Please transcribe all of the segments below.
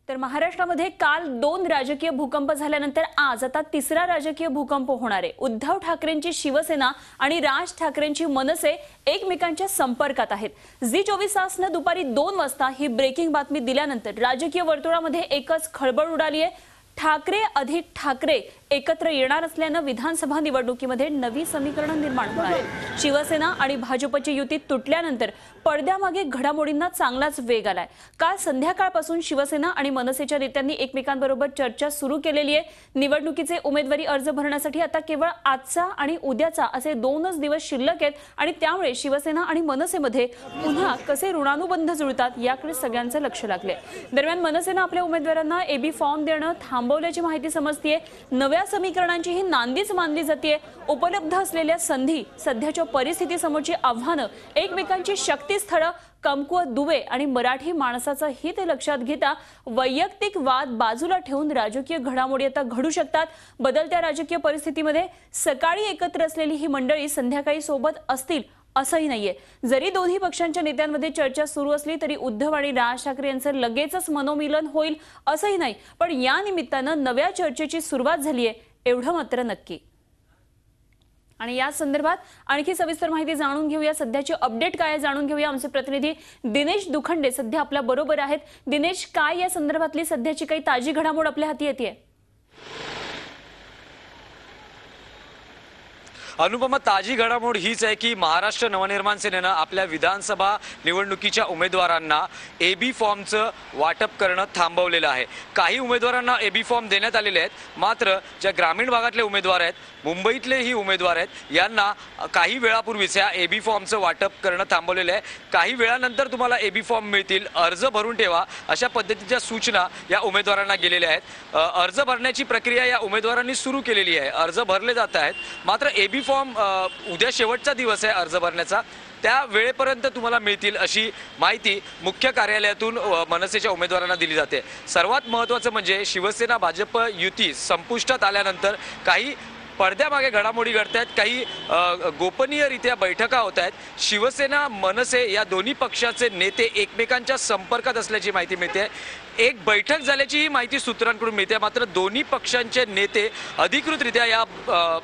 तर महाराष्ट्रामध्ये काल 2 राजकीय भूकंप झाल्यानंतर आज आता तिसरा राजकीय भूकंप होणार आहे। उद्धव ठाकरेंची शिवसेना आणि राज ठाकरेंची मनसे एकमेकांच्या संपर्कात आहेत। झी 24 तासने दुपारी 2 वाजता ही ब्रेकिंग बातमी दिल्यानंतर राजकीय वर्तुळामध्ये एकच खळबळ उडाली आहे। ठाकरे अधिक ठाकरे एकत्र येणार असल्याने विधानसभा निवडणुकीमध्ये नवी समीकरण निर्माण होणार आहे। शिवसेना आणि भाजपची युती तुटल्यानंतर पडद्यामागे घडामोडींना चांगलाच वेग आलाय। काल संध्याकाळपासून शिवसेना आणि मनसेच्या नेत्यांनी एकमेकांबरोबर चर्चा सुरू केलेली आहे। निवडणुकीचे उमेदवारी अर्ज भरण्यासाठी आता केवळ आजचा आणि उद्याचा असे 2च दिवस शिल्लक आहेत आणि त्यामुळे शिवसेना आणि मनसेमध्ये पुन्हा कसे ऋणानुबंध जुळतात याकडे सगळ्यांचे लक्ष लागले। दरम्यान मनसेने आपल्या उमेदवारांना एबी फॉर्म देणं थांबवल्याची माहिती समजतीये। नव्या समीकरणांची ही नांदीच मानली जाते। उपलब्ध असलेल्या संधी, सध्याच्या परिस्थितीसमोरची आव्हानं, एकमेकांची शक्तीस्थळं, कमकुवत दुवे आणि मराठी माणसाचं हित लक्षात घेता वैयक्तिक वाद बाजूला ठेवून राजकीय घडामोडी आता घडू शकतात। बदलत्या राजकीय परिस्थितीमध्ये सकाळी एकत्र असलेली ही मंडळी संध्याकाळी सोबत असतील असंही नाहीये। जरी दोन्ही पक्षांच्या नेत्यांमध्ये चर्चा सुरू असली तरी उद्धव आणि राज ठाकरे यांचं लगेचच मनोमिलन होईल असंही नाही, पण या निमित्तानं नव्या चर्चेची सुरुवात झाली आहे एवढं मात्र नक्की। आणि या संदर्भात आणखी सविस्तर माहिती जाणून घेऊया। सध्याची अपडेट काय जाणून घेऊया। आमचे प्रतिनिधी दिनेश दुखंडे सध्या आपल्या बरोबर आहेत। दिनेश, काय या संदर्भातली सध्याची काही ताजी घडामोड आपल्या हाती येते? अनुपमा, ताजी घडामोड हीच आहे की महाराष्ट्र नवनिर्माण सेनेनं आपल्या विधानसभा निवडणुकीच्या उमेदवारांना एबी फॉर्मचं वाटप करणं थांबवलेलं आहे। काही उमेदवारांना एबी फॉर्म देण्यात आलेले आहेत, मात्र ज्या ग्रामीण भागातले उमेदवार आहेत, मुंबईतलेही उमेदवार आहेत, यांना काही वेळापूर्वीच या एबी फॉर्मचं वाटप करणं थांबवलेलं आहे। काही वेळानंतर तुम्हाला एबी फॉर्म मिळतील, अर्ज भरून ठेवा, अशा पद्धतीच्या सूचना या उमेदवारांना गेलेल्या आहेत। अर्ज भरण्याची प्रक्रिया या उमेदवारांनी सुरू केलेली आहे। अर्ज भरले जात आहेत, मात्र एबी फॉर्म उद्या शेवटचा दिवस आहे अर्ज भरण्याचा, त्या वेळेपर्यंत तुम्हाला मिळतील अशी माहिती मुख्य कार्यालयातून मनसेच्या उमेदवारांना दिली जाते। सर्वात महत्त्वाचं म्हणजे शिवसेना भाजप युती संपुष्टात आल्यानंतर काही पडद्यामागे घडामोडी घडत आहेत, काही गोपनीयरित्या बैठका होत आहेत। शिवसेना मनसे या दोन्ही पक्षाचे नेते एकमेकांच्या संपर्कात असल्याची माहिती मिळते। एक बैठक झाल्याची माहिती सूत्रांकडून मिळते, मात्र दोन्ही पक्षांचे नेते अधिकृतरित्या या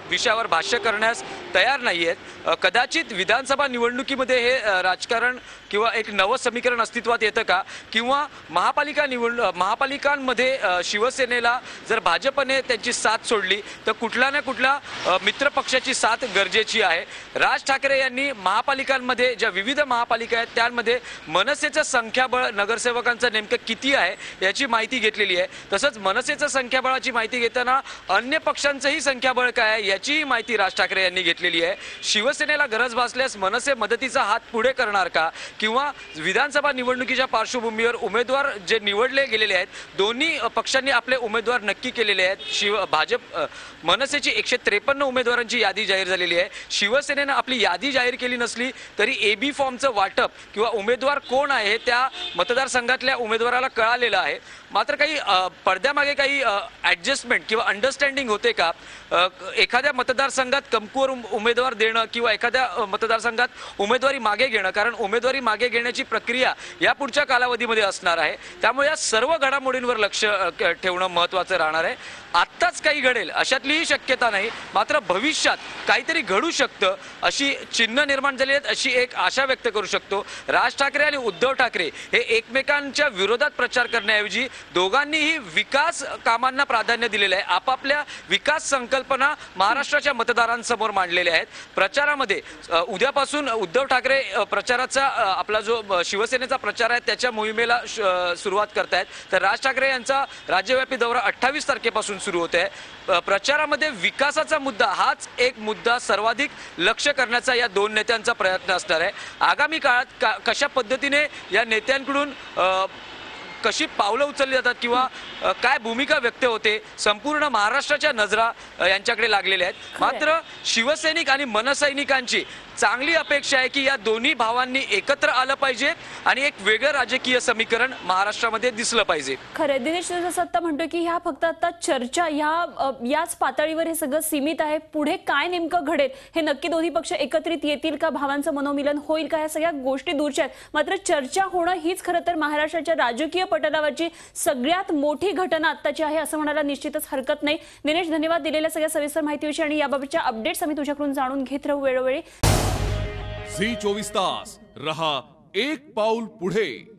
विषयावर भाष्य करण्यास तयार नाही आहेत। कदाचित विधानसभा निवडणुकीमध्ये हे राजकारण किंवा एक नवं समीकरण अस्तित्वात येतं का, किंवा महापालिकांमध्ये शिवसेनेला जर भाजपने त्यांची साथ सोडली तर कुठला ना कुठला मित्र पक्षाची साथ गरजेची आहे। राज ठाकरे यांनी महापालिकांमध्ये ज्या विविध महापालिका आहेत त्यांमध्ये मनसेचं संख्याबळ नगरसेवकांचं नेमकं किती आहे याची माहिती घेतलेली आहे। तसंच मनसेचं संख्याबळाची माहिती घेताना अन्य पक्षांचंही संख्याबळ काय आहे याची माहिती राज ठाकरे यांनी घेतलेली आहे। शिवसेनेला गरज भासल्यास मनसे मदतीचा हात पुढे करणार का, किंवा विधानसभा निवडणुकीच्या पार्श्वभूमीवर उमेदवार जे निवडले गेलेले आहेत, दोन्ही पक्षांनी आपले उमेदवार नक्की केलेले आहेत। भाजप मनसेची 153 उमेदवारांची यादी जाहीर झालेली आहे। शिवसेनेनं आपली यादी जाहीर केली नसली तरी एबी फॉर्मचं वाटप किंवा उमेदवार कोण आहे त्या मतदारसंघातल्या उमेदवाराला कळालेलं आहे। मात्र काही पडद्यामागे काही ॲडजस्टमेंट किंवा अंडरस्टँडिंग होते का, एखाद्या मतदारसंघात कमकुवत उमेदवार देणं किंवा एखाद्या मतदारसंघात उमेदवारी मागे घेणं, कारण उमेदवारी मागे घेण्याची प्रक्रिया या पुढच्या कालावधीमध्ये असणार आहे। त्यामुळे या सर्व घडामोडींवर लक्ष ठेवणं महत्त्वाचं राहणार आहे। आत्ताच काही घडेल अशातलीही शक्यता नाही, मात्र भविष्यात काहीतरी घडू शकतं अशी चिन्ह निर्माण झाली आहेत, अशी एक आशा व्यक्त करू शकतो। राज ठाकरे आणि उद्धव ठाकरे हे एकमेकांच्या विरोधात प्रचार करण्याऐवजी दोघांनीही विकास कामांना प्राधान्य दिलेलं आहे। आपापल्या विकास संकल्पना महाराष्ट्राच्या मतदारांसमोर मांडलेल्या आहेत। प्रचारामध्ये उद्यापासून उद्धव ठाकरे प्रचाराचा आपला जो शिवसेनेचा प्रचार आहे त्याच्या मोहिमेला सुरुवात करतायत, तर राज ठाकरे यांचा राज्यव्यापी दौरा 28 तारखेपासून सुरू होत आहे। प्रचारामध्ये विकासाचा मुद्दा हाच एक मुद्दा सर्वाधिक लक्ष करण्याचा या दोन नेत्यांचा प्रयत्न असणार आहे। आगामी काळात कशा पद्धतीने या नेत्यांकडून कशी पावलं उचलली जातात किंवा काय भूमिका व्यक्त होते, संपूर्ण महाराष्ट्राच्या नजरा यांच्याकडे लागलेल्या आहेत। मात्र शिवसैनिक आणि मनसैनिकांची चांगली अपेक्षा आहे की या दोन्ही भावांनी एकत्र आलं पाहिजे आणि एक वेगळं राजकीय समीकरण महाराष्ट्रामध्ये दिसलं पाहिजे. खरं दिनेश जसं आता म्हणतो की ह्या फक्त आता चर्चा याच पातळीवर हे सगळं सीमित आहे. पुढे काय नेमकं घडेल हे नक्की दोन्ही पक्ष एकत्रित येतील का, भावांचं मनोमिलन होईल का, या सगळ्या गोष्टी दूरच्या आहेत. मात्र चर्चा होणं हीच खरं तर महाराष्ट्राच्या राजकीय पटलावरची सगळ्यात मोठी घटना आत्ताची आहे असं म्हणायला निश्चितच हरकत नाही. दिनेश, धन्यवाद दिलेल्या सगळ्या सविस्तर माहितीविषयी आणि याबाबतच्या अपडेट्स आम्ही तुझ्याकडून जाणून घेत राहू वेळोवेळी. झी 24 तास रहा एक पाऊल पुढे.